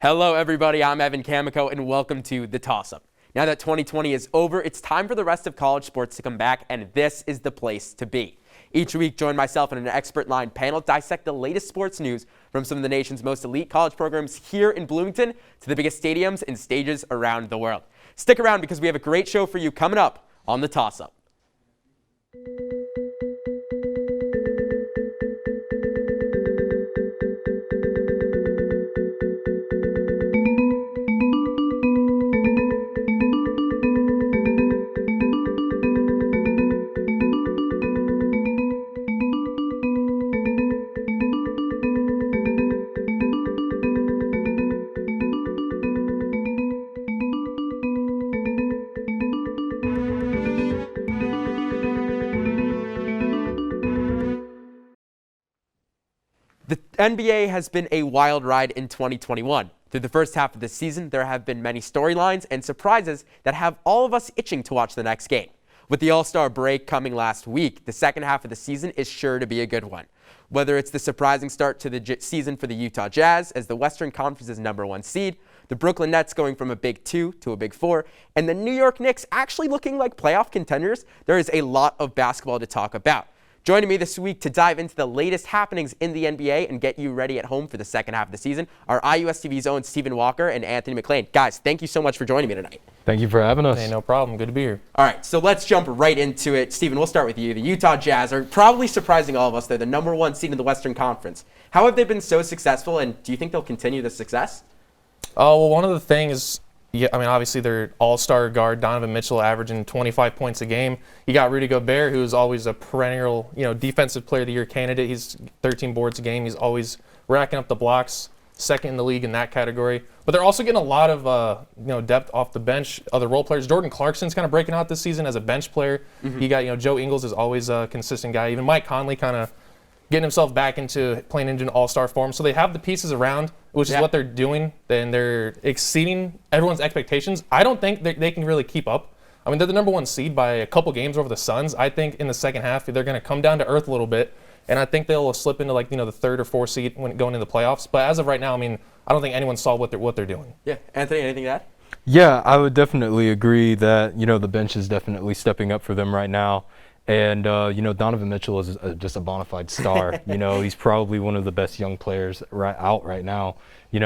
Hello, everybody. I'm Evan Kamikow, and welcome to the Toss Up. Now that 2020 is over, it's time for the rest of college sports to come back, and this is the place to be. Each week, join myself and an expert-lined panel dissect the latest sports news from some of the nation's most elite college programs here in Bloomington to the biggest stadiums and stages around the world. Stick around because we have a great show for you coming up on the Toss Up. The NBA has been a wild ride in 2021. Through the first half of the season, there have been many storylines and surprises that have all of us itching to watch the next game. With the All-Star break coming last week, the second half of the season is sure to be a good one. Whether it's the surprising start to the season for the Utah Jazz as the Western Conference's #1 seed, the Brooklyn Nets going from a Big 2 to a Big 4, and the New York Knicks actually looking like playoff contenders, there is a lot of basketball to talk about. Joining me this week to dive into the latest happenings in the NBA and get you ready at home for the second half of the season are IUSTV's own Stephan Walker and Anthony McClain. Guys, thank you so much for joining me tonight. Thank you for having us. Hey, no problem. Good to be here. All right, so let's jump right into it. Stephan, we'll start with you. The Utah Jazz are probably surprising all of us. They're the #1 seed in the Western Conference. How have they been so successful, and do you think they'll continue the success? Well, one of the things, obviously their all-star guard, Donovan Mitchell, averaging 25 points a game. You got Rudy Gobert, who's always a perennial, defensive player of the year candidate. He's 13 boards a game. He's always racking up the blocks, second in the league in that category. But they're also getting a lot of, depth off the bench. Other role players. Jordan Clarkson's kind of breaking out this season as a bench player. You got, Joe Ingles is always a consistent guy. Even Mike Conley kind of getting himself back into playing into an all-star form. So they have the pieces around, which is what they're doing, and they're exceeding everyone's expectations. I don't think they can really keep up. I mean, they're the #1 seed by a couple games over the Suns. I think in the second half, they're going to come down to earth a little bit, and I think they'll slip into the 3rd or 4th seed when going into the playoffs. But as of right now, I don't think anyone saw what they're doing. Yeah. Anthony, anything to add? Yeah, I would definitely agree that, the bench is definitely stepping up for them right now. And, Donovan Mitchell is just a bona fide star. He's probably one of the best young players right now.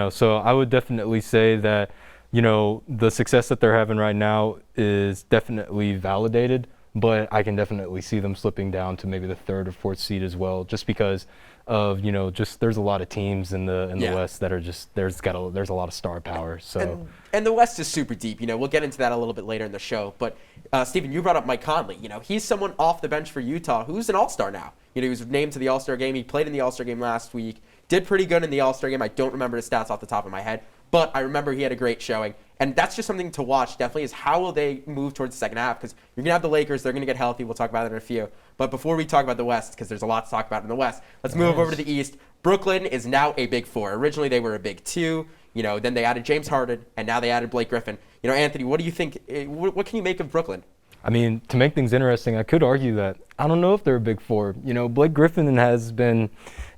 So I would definitely say that, the success that they're having right now is definitely validated, but I can definitely see them slipping down to maybe the 3rd or 4th seed as well, just because of, there's a lot of teams in the West that are just, there's a lot of star power. So and the West is super deep. We'll get into that a little bit later in the show. But Stephan, you brought up Mike Conley. He's someone off the bench for Utah who's an all-star now. He was named to the All-Star game. He played in the All-Star game last week. Did pretty good in the All-Star game. I don't remember his stats off the top of my head, but I remember he had a great showing. And that's just something to watch, definitely, is how will they move towards the second half? Because you're going to have the Lakers. They're going to get healthy. We'll talk about that in a few. But before we talk about the West, because there's a lot to talk about in the West, let's move over to the East. Brooklyn is now a Big 4. Originally, they were a Big 2. Then they added James Harden, and now they added Blake Griffin. Anthony, what do you think? What can you make of Brooklyn? To make things interesting, I could argue that I don't know if they're a Big 4. Blake Griffin has been,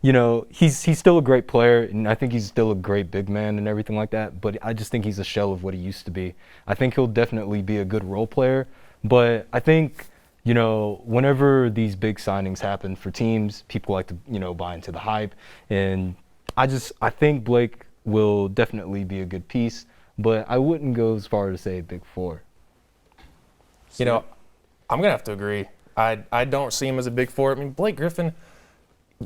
he's still a great player, and I think he's still a great big man and everything like that, but I just think he's a shell of what he used to be. I think he'll definitely be a good role player, but I think, whenever these big signings happen for teams, people like to, buy into the hype, and I think Blake will definitely be a good piece, but I wouldn't go as far to say Big 4. I'm going to have to agree. I don't see him as a Big 4. Blake Griffin,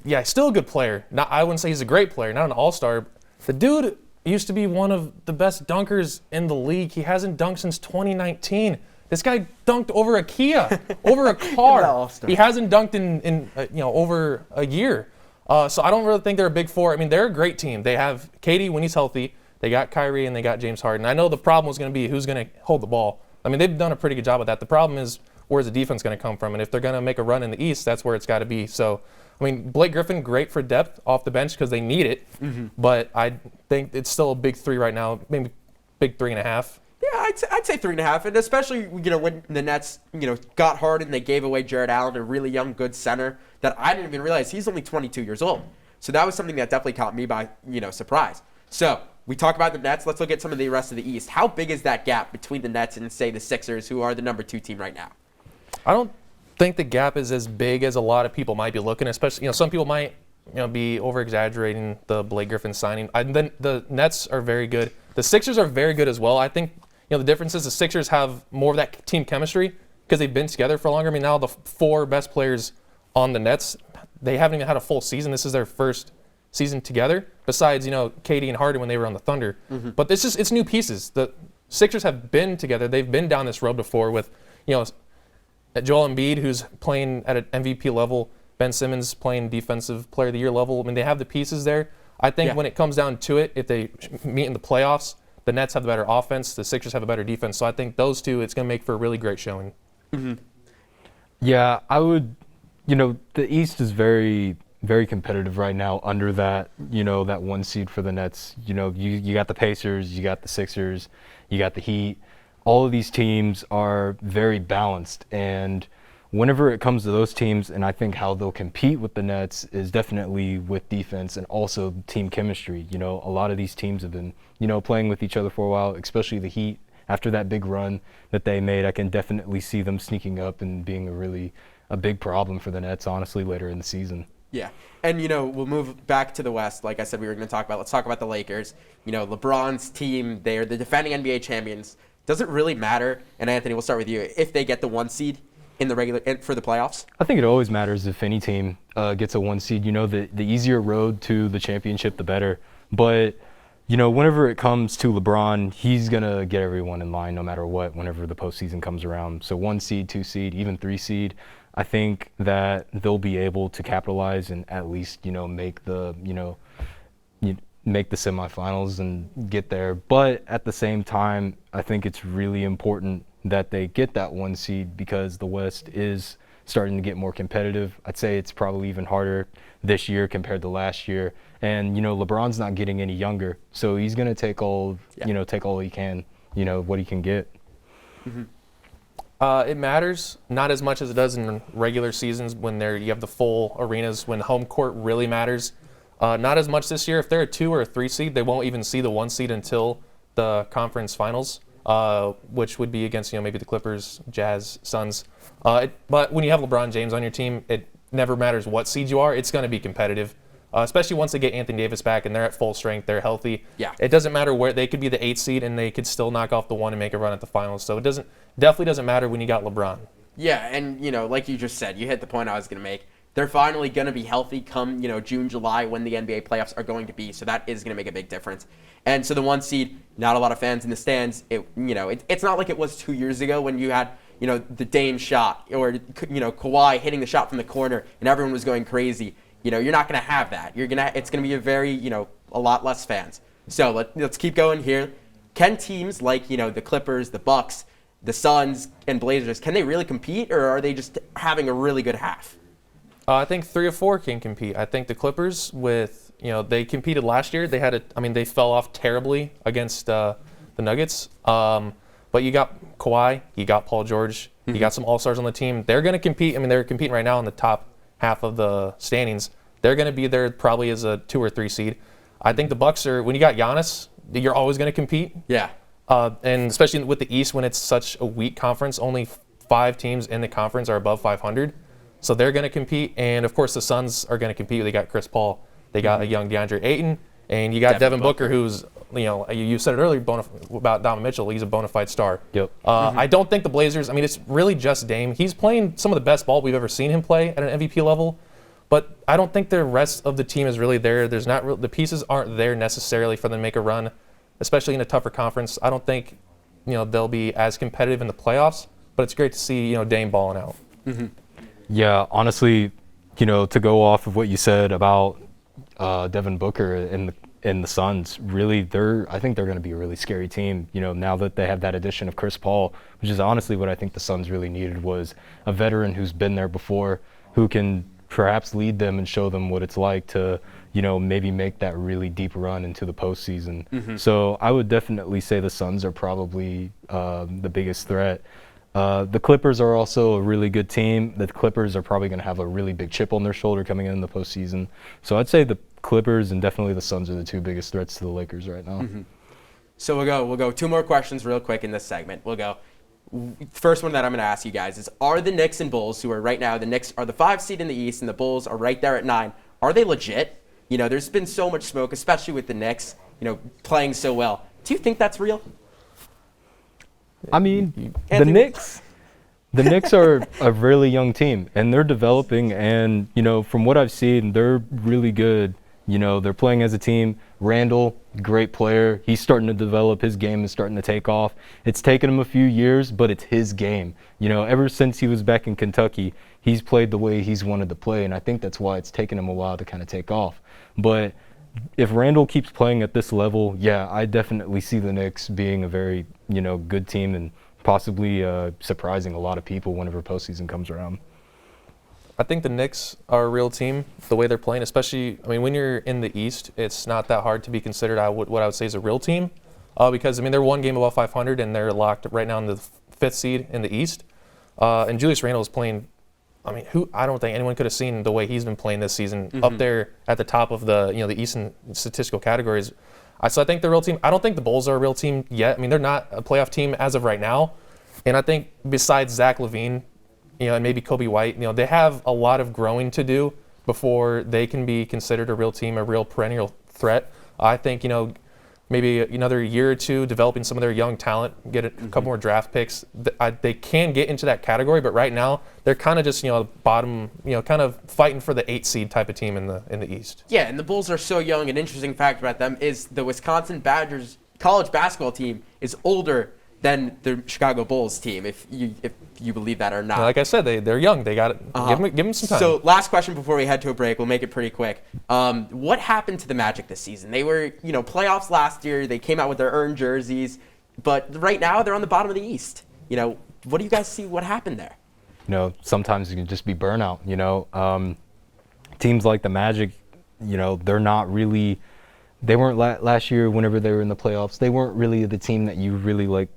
he's still a good player. I wouldn't say he's a great player, not an all-star. The dude used to be one of the best dunkers in the league. He hasn't dunked since 2019. This guy dunked over a Kia, over a car. He hasn't dunked in over a year. So I don't really think they're a Big 4. They're a great team. They have KD when he's healthy. They got Kyrie and they got James Harden. I know the problem was going to be who's going to hold the ball. They've done a pretty good job of that. The problem is where's the defense going to come from? And if they're going to make a run in the East, that's where it's got to be. So, Blake Griffin, great for depth off the bench because they need it. But I think it's still a Big 3 right now, maybe Big 3.5. Yeah, I'd say 3.5, and especially when the Nets got Harden, they gave away Jared Allen, a really young, good center that I didn't even realize he's only 22 years old. So that was something that definitely caught me by surprise. So we talk about the Nets. Let's look at some of the rest of the East. How big is that gap between the Nets and, say, the Sixers, who are the number 2 team right now? I don't think the gap is as big as a lot of people might be looking, especially, some people might, be over-exaggerating the Blake Griffin signing. Then the Nets are very good. The Sixers are very good as well. I think, the difference is the Sixers have more of that team chemistry because they've been together for longer. I mean, now the 4 best players on the Nets, they haven't even had a full season. This is their first season together, besides, KD and Harden when they were on the Thunder. But it's new pieces. The Sixers have been together. They've been down this road before with, Joel Embiid, who's playing at an MVP level, Ben Simmons playing Defensive Player of the Year level. I mean, they have the pieces there. I think when it comes down to it, if they meet in the playoffs, the Nets have the better offense, the Sixers have a better defense. So I think those two, it's going to make for a really great showing. Yeah, I would, the East is very, very competitive right now under that, that 1 seed for the Nets. You got the Pacers, you got the Sixers, you got the Heat. All of these teams are very balanced, and whenever it comes to those teams, and I think how they'll compete with the Nets is definitely with defense and also team chemistry. A lot of these teams have been, playing with each other for a while, especially the Heat. After that big run that they made, I can definitely see them sneaking up and being a big problem for the Nets, honestly, later in the season. Yeah. And, we'll move back to the West. Like I said, we were going to talk about, let's talk about the Lakers. LeBron's team, they are the defending NBA champions. Does it really matter, and Anthony, we'll start with you, if they get the 1 seed in the for the playoffs? I think it always matters if any team gets a 1 seed. The easier road to the championship, the better. But, whenever it comes to LeBron, he's going to get everyone in line no matter what whenever the postseason comes around. So 1 seed, 2 seed, even 3 seed, I think that they'll be able to capitalize and at least, make the, make the semifinals and get there. But at the same time, I think it's really important that they get that 1 seed because the West is starting to get more competitive. I'd say it's probably even harder this year compared to last year. And, LeBron's not getting any younger, so he's going to take all, take all he can, what he can get. It matters, not as much as it does in regular seasons when you have the full arenas, when home court really matters. Not as much this year. If they're a 2 or a 3 seed, they won't even see the 1 seed until the conference finals, which would be against, maybe the Clippers, Jazz, Suns. But when you have LeBron James on your team, it never matters what seed you are. It's going to be competitive, especially once they get Anthony Davis back and they're at full strength, they're healthy. Yeah. It doesn't matter where they could be the 8 seed and they could still knock off the 1 and make a run at the finals. So it definitely doesn't matter when you got LeBron. Yeah, and, like you just said, you hit the point I was going to make. They're finally going to be healthy come, June, July, when the NBA playoffs are going to be. So that is going to make a big difference. And so the 1 seed, not a lot of fans in the stands. It's not like it was 2 years ago when you had, the Dame shot or, Kawhi hitting the shot from the corner and everyone was going crazy. You're not going to have that. It's going to be a very, a lot less fans. So let's keep going here. Can teams like, the Clippers, the Bucks, the Suns, and Blazers, can they really compete, or are they just having a really good half? I think 3 or 4 can compete. I think the Clippers they competed last year. They fell off terribly against the Nuggets. But you got Kawhi, you got Paul George, you got some all-stars on the team. They're going to compete. They're competing right now in the top half of the standings. They're going to be there probably as a 2 or 3 seed. I think the Bucks when you got Giannis, you're always going to compete. Yeah. And especially with the East when it's such a weak conference, only 5 teams in the conference are above 500. So they're going to compete, and of course the Suns are going to compete. They got Chris Paul, they got a young DeAndre Ayton, and you got Devin Booker, who's you said it earlier about Donovan Mitchell. He's a bona fide star. Yep. I don't think the Blazers. It's really just Dame. He's playing some of the best ball we've ever seen him play at an MVP level, but I don't think the rest of the team is really there. The pieces aren't there necessarily for them to make a run, especially in a tougher conference. I don't think they'll be as competitive in the playoffs, but it's great to see Dame balling out. Yeah, honestly, to go off of what you said about Devin Booker and the Suns, really, I think they're going to be a really scary team. Now that they have that addition of Chris Paul, which is honestly what I think the Suns really needed, was a veteran who's been there before, who can perhaps lead them and show them what it's like to, maybe make that really deep run into the postseason. So I would definitely say the Suns are probably the biggest threat. The Clippers are also a really good team. The Clippers are probably going to have a really big chip on their shoulder coming in the postseason. So I'd say the Clippers and definitely the Suns are the two biggest threats to the Lakers right now. So we'll go 2 more questions real quick in this segment. We'll go. First one that I'm going to ask you guys is, are the Knicks and Bulls, who are right now, the Knicks are the 5 seed in the East and the Bulls are right there at 9, are they legit? You know, there's been so much smoke, especially with the Knicks, you know, playing so well. Do you think that's real? I mean, the Knicks are a really young team, and they're developing, and, you know, from what I've seen, they're really good. You know, they're playing as a team. Randall, great player. He's starting to develop. His game is starting to take off. It's taken him a few years, but it's his game. You know, ever since he was back in Kentucky, he's played the way he's wanted to play, and I think that's why it's taken him a while to kind of take off. But if Randall keeps playing at this level, yeah, I definitely see the Knicks being a very, you know, good team and possibly surprising a lot of people whenever postseason comes around. I think the Knicks are a real team, the way they're playing, especially, I mean, when you're in the East, it's not that hard to be considered what I would say is a real team because, I mean, they're 1 game above 500 and they're locked right now in the 5th seed in the East. And Julius Randle is playing, I mean, I don't think anyone could have seen the way he's been playing this season up there at the top of the, you know, the Eastern statistical categories. So I think they're a real team. I don't think the Bulls are a real team yet. I mean, they're not a playoff team as of right now. And I think besides Zach LaVine, you know, and maybe Kobe White, you know, they have a lot of growing to do before they can be considered a real team, a real perennial threat. I think, you know, maybe another year or two developing some of their young talent, get a couple more draft picks. They can get into that category, but right now they're kind of just, you know, bottom, you know, kind of fighting for the 8 seed type of team in the East. Yeah, and the Bulls are so young. An interesting fact about them is the Wisconsin Badgers college basketball team is older than the Chicago Bulls team, if you believe that or not. Like I said, they're young. They got it. Give them some time. So last question before we head to a break. We'll make it pretty quick. What happened to the Magic this season? They were, you know, playoffs last year. They came out with their earned jerseys, but right now they're on the bottom of the East. You know, what do you guys see? What happened there? You know, sometimes it can just be burnout. You know, teams like the Magic, you know, they're not really. They weren't last year. Whenever they were in the playoffs, they weren't really the team that you really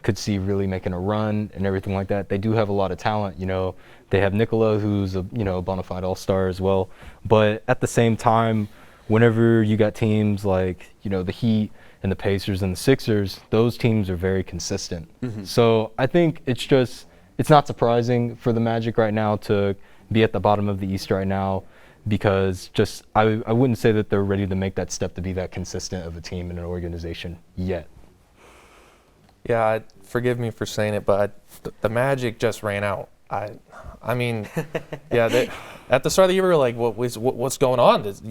could see really making a run and everything like that. They do have a lot of talent, you know. They have Nikola, who's a, you know, bona fide all-star as well. But at the same time, whenever you got teams like, you know, the Heat and the Pacers and the Sixers, those teams are very consistent. So I think it's not surprising for the Magic right now to be at the bottom of the East right now, because I wouldn't say that they're ready to make that step to be that consistent of a team and an organization yet. Yeah, forgive me for saying it, but the Magic just ran out. I mean, yeah. At the start of the year, we were like, "What's going on? This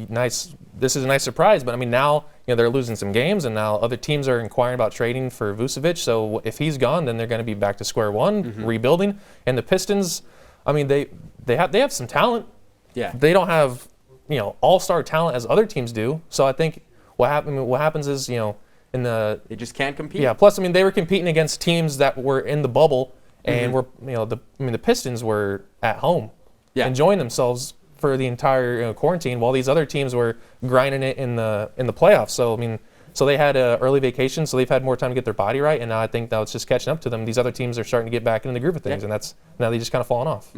is a nice surprise." But I mean, now, you know, they're losing some games, and now other teams are inquiring about trading for Vucevic. So if he's gone, then they're going to be back to square one, rebuilding. And the Pistons, I mean, they have some talent. Yeah. They don't have, you know, all-star talent as other teams do. So I think what happens is, you know, they just can't compete. Yeah. Plus, I mean, they were competing against teams that were in the bubble, and the Pistons were at home, enjoying themselves for the entire quarantine, while these other teams were grinding it in the playoffs. So I mean, so they had an early vacation, so they've had more time to get their body right, and now I think now it's just catching up to them. These other teams are starting to get back into the groove of things, and now they just kind of fallen off.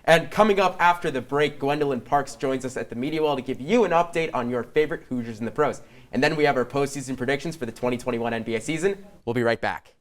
And coming up after the break, Gwendolyn Parks joins us at the media wall to give you an update on your favorite Hoosiers in the pros. And then we have our postseason predictions for the 2021 NBA season. We'll be right back.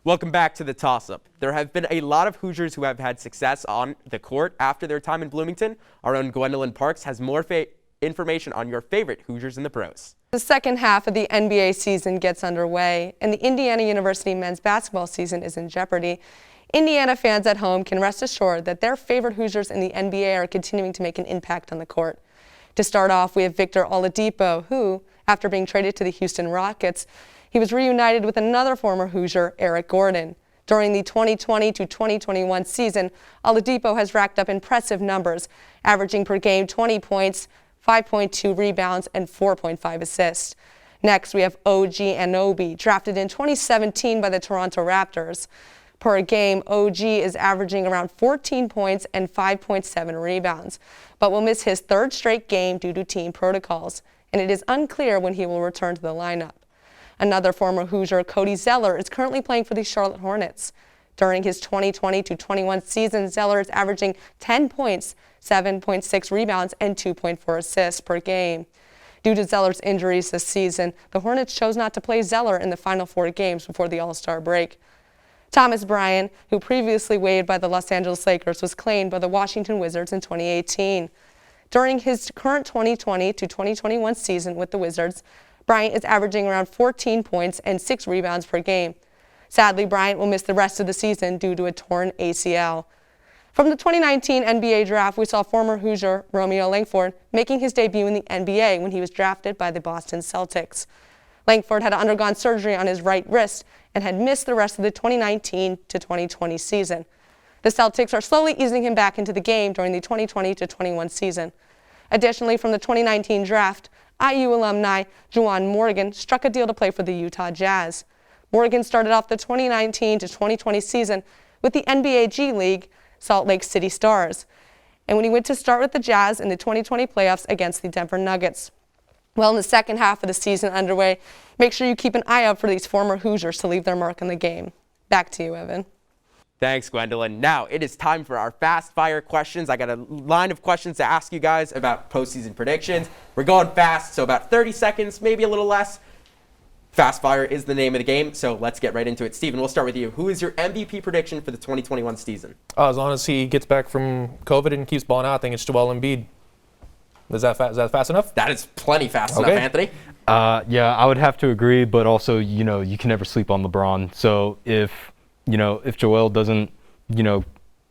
Welcome back to the toss-up. There have been a lot of Hoosiers who have had success on the court after their time in Bloomington. Our own Gwendolyn Parks has more information on your favorite Hoosiers in the pros. The second half of the NBA season gets underway, and the Indiana University men's basketball season is in jeopardy. Indiana fans at home can rest assured that their favorite Hoosiers in the NBA are continuing to make an impact on the court. To start off, we have Victor Oladipo, who, after being traded to the Houston Rockets, he was reunited with another former Hoosier, Eric Gordon. During the 2020 to 2021 season, Oladipo has racked up impressive numbers, averaging per game 20 points, 5.2 rebounds, and 4.5 assists. Next, we have OG Anunoby, drafted in 2017 by the Toronto Raptors. Per game, OG is averaging around 14 points and 5.7 rebounds, but will miss his third straight game due to team protocols, and it is unclear when he will return to the lineup. Another former Hoosier, Cody Zeller, is currently playing for the Charlotte Hornets. During his 2020-21 season, Zeller is averaging 10 points, 7.6 rebounds, and 2.4 assists per game. Due to Zeller's injuries this season, the Hornets chose not to play Zeller in the final 4 games before the All-Star break. Thomas Bryan, who previously waived by the Los Angeles Lakers, was claimed by the Washington Wizards in 2018. During his current 2020-2021 season with the Wizards, Bryant is averaging around 14 points and 6 rebounds per game. Sadly, Bryant will miss the rest of the season due to a torn ACL. From the 2019 NBA draft, we saw former Hoosier Romeo Langford making his debut in the NBA when he was drafted by the Boston Celtics. Langford had undergone surgery on his right wrist and had missed the rest of the 2019-2020 season. The Celtics are slowly easing him back into the game during the 2020-21 season. Additionally, from the 2019 draft, IU alumni Juwan Morgan struck a deal to play for the Utah Jazz. Morgan started off the 2019-2020 season with the NBA G League Salt Lake City Stars, and when he went to start with the Jazz in the 2020 playoffs against the Denver Nuggets. Well, in the second half of the season underway, make sure you keep an eye out for these former Hoosiers to leave their mark on the game. Back to you, Evan. Thanks, Gwendolyn. Now it is time for our fast fire questions. I got a line of questions to ask you guys about postseason predictions. We're going fast, so about 30 seconds, maybe a little less. Fast fire is the name of the game, so let's get right into it. Stephen, we'll start with you. Who is your MVP prediction for the 2021 season? As long as he gets back from COVID and keeps balling out, I think it's Joel Embiid. Is that fast enough? That is plenty fast enough, Anthony. Yeah, I would have to agree, but also, you can never sleep on LeBron. So if Joel doesn't,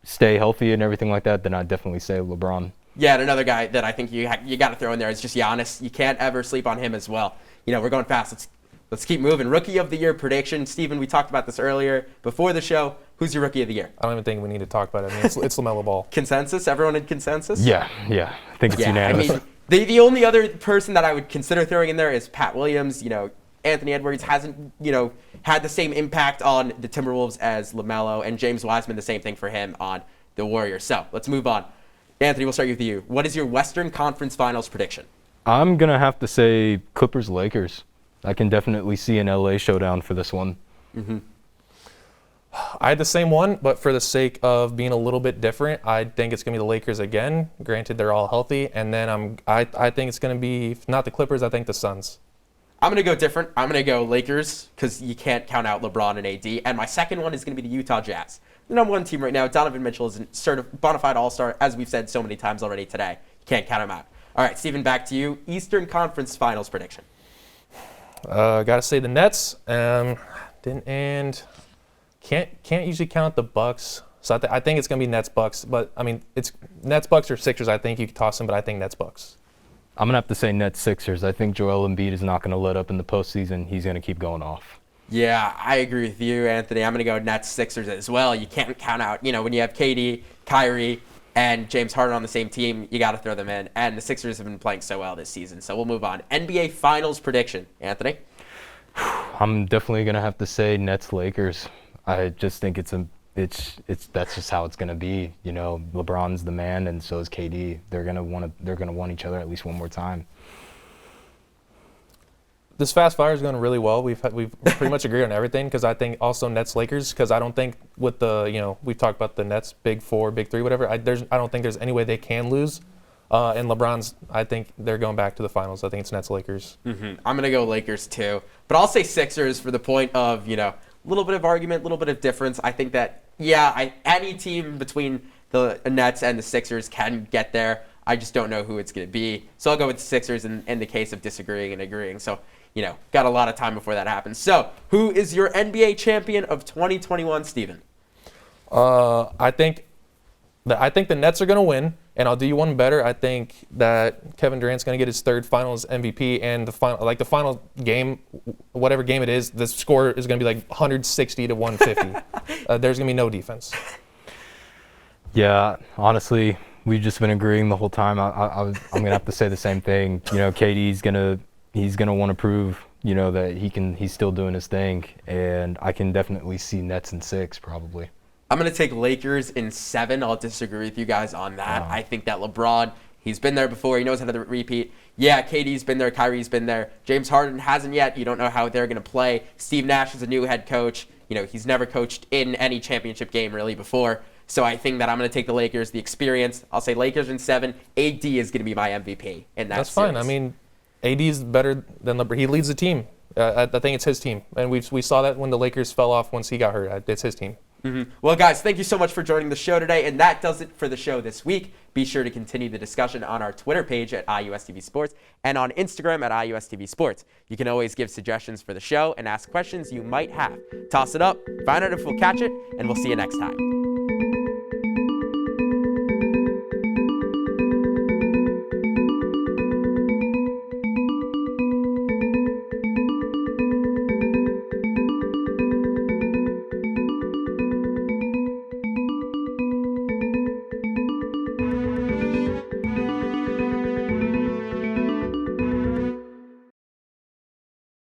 stay healthy and everything like that, then I'd definitely say LeBron. Yeah, and another guy that I think you got to throw in there is just Giannis. You can't ever sleep on him as well. We're going fast. Let's keep moving. Rookie of the Year prediction. Stephen, we talked about this earlier before the show. Who's your Rookie of the Year? I don't even think we need to talk about it. I mean, it's LaMelo Ball. Consensus? Everyone in consensus? Yeah. I think it's unanimous. I mean, the only other person that I would consider throwing in there is Pat Williams. Anthony Edwards hasn't, had the same impact on the Timberwolves as LaMelo, and James Wiseman, the same thing for him on the Warriors. So let's move on. Anthony, we'll start with you. What is your Western Conference Finals prediction? I'm going to have to say Clippers-Lakers. I can definitely see an LA showdown for this one. Mm-hmm. I had the same one, but for the sake of being a little bit different, I think it's going to be the Lakers again. Granted, they're all healthy. And then I think it's going to be, if not the Clippers, I think the Suns. I'm going to go different. I'm going to go Lakers because you can't count out LeBron and AD. And my second one is going to be the Utah Jazz. The number 1 team right now. Donovan Mitchell is a bona fide all-star, as we've said so many times already today. You can't count him out. All right, Stephen, back to you. Eastern Conference Finals prediction. Got to say the Nets. And can't usually count the Bucks. So I think it's going to be Nets-Bucks. But, I mean, it's Nets-Bucks or Sixers. I think you could toss them, but I think Nets-Bucks. I'm going to have to say Nets-Sixers. I think Joel Embiid is not going to let up in the postseason. He's going to keep going off. Yeah, I agree with you, Anthony. I'm going to go Nets-Sixers as well. You can't count out, when you have KD, Kyrie, and James Harden on the same team, you got to throw them in. And the Sixers have been playing so well this season. So we'll move on. NBA Finals prediction. Anthony? I'm definitely going to have to say Nets-Lakers. I just think that's just how it's going to be. LeBron's the man, and so is KD. They're going to want each other at least one more time. This fast fire is going really well. We've pretty much agreed on everything because I think also Nets-Lakers because I don't think with the we've talked about the Nets big 4, big 3, whatever. I don't think there's any way they can lose. And LeBron's, I think they're going back to the finals. I think it's Nets-Lakers. Mm-hmm. I'm going to go Lakers too, but I'll say Sixers for the point of a little bit of argument, a little bit of difference. I think that any team between the Nets and the Sixers can get there. I just don't know who it's going to be. So I'll go with the Sixers in the case of disagreeing and agreeing. So, got a lot of time before that happens. So, who is your NBA champion of 2021, Stephen? I think the Nets are going to win, and I'll do you one better. I think that Kevin Durant's going to get his 3rd Finals MVP, and the final game, whatever game it is, the score is going to be like 160 to 150. There's going to be no defense. Yeah, honestly, We've just been agreeing the whole time. I'm gonna have to say the same thing. You know, KD's gonna want to prove, you know, that he's still doing his thing, and I can definitely see Nets in 6 probably. I'm going to take Lakers in 7. I'll disagree with you guys on that. Wow. I think that LeBron, he's been there before. He knows how to repeat. Yeah, KD's been there. Kyrie's been there. James Harden hasn't yet. You don't know how they're going to play. Steve Nash is a new head coach. You know, he's never coached in any championship game really before. So I think that I'm going to take the Lakers, the experience. I'll say Lakers in 7. AD is going to be my MVP in that That's series. fine. I mean, AD is better than LeBron. He leads the team. I think it's his team. And we saw that when the Lakers fell off once he got hurt. It's his team. Well, guys, thank you so much for joining the show today, and that does it for the show this week. Be sure to continue the discussion on our Twitter page at IUSTV Sports and on Instagram at IUSTV Sports. You can always give suggestions for the show and ask questions you might have. Toss it up, find out if we'll catch it, and we'll see you next time.